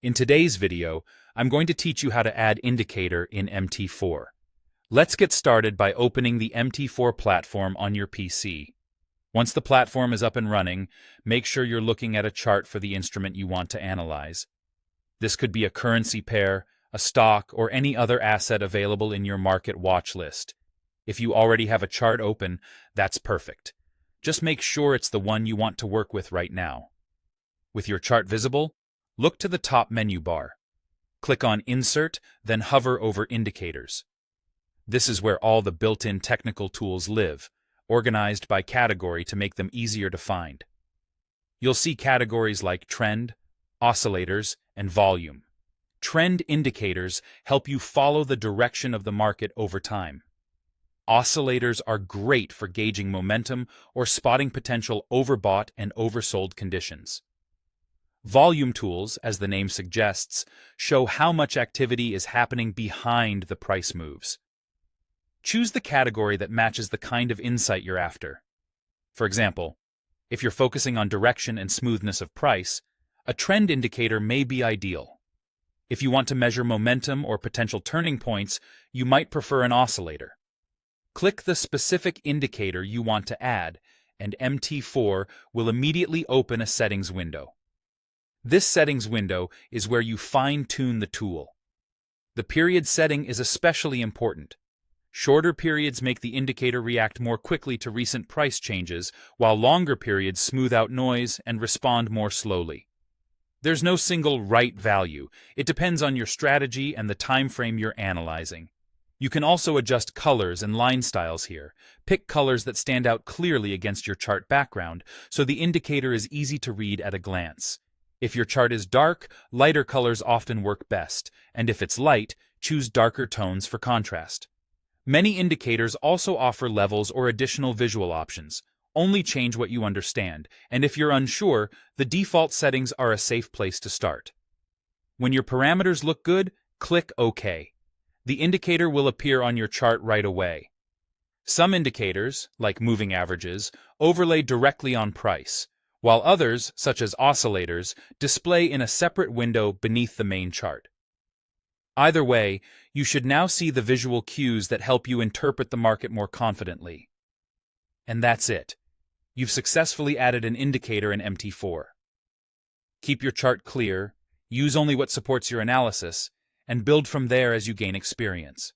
In today's video, I'm going to teach you how to add indicator in MT4. Let's get started by opening the MT4 platform on your PC. Once the platform is up and running, make sure you're looking at a chart for the instrument you want to analyze. This could be a currency pair, a stock, or any other asset available in your market watch list. If you already have a chart open, that's perfect. Just make sure it's the one you want to work with right now. With your chart visible, look to the top menu bar. Click on Insert, then hover over Indicators. This is where all the built-in technical tools live, organized by category to make them easier to find. You'll see categories like Trend, Oscillators, and Volume. Trend indicators help you follow the direction of the market over time. Oscillators are great for gauging momentum or spotting potential overbought and oversold conditions. Volume tools, as the name suggests, show how much activity is happening behind the price moves. Choose the category that matches the kind of insight you're after. For example, if you're focusing on direction and smoothness of price, a trend indicator may be ideal. If you want to measure momentum or potential turning points, you might prefer an oscillator. Click the specific indicator you want to add, and MT4 will immediately open a settings window. This settings window is where you fine-tune the tool. The period setting is especially important. Shorter periods make the indicator react more quickly to recent price changes, while longer periods smooth out noise and respond more slowly. There's no single right value. It depends on your strategy and the time frame you're analyzing. You can also adjust colors and line styles here. Pick colors that stand out clearly against your chart background, so the indicator is easy to read at a glance. If your chart is dark, lighter colors often work best, and if it's light, choose darker tones for contrast. Many indicators also offer levels or additional visual options. Only change what you understand, and if you're unsure, the default settings are a safe place to start. When your parameters look good, click OK. The indicator will appear on your chart right away. Some indicators, like moving averages, overlay directly on price, while others, such as oscillators, display in a separate window beneath the main chart. Either way, you should now see the visual cues that help you interpret the market more confidently. And that's it. You've successfully added an indicator in MT4. Keep your chart clear, use only what supports your analysis, and build from there as you gain experience.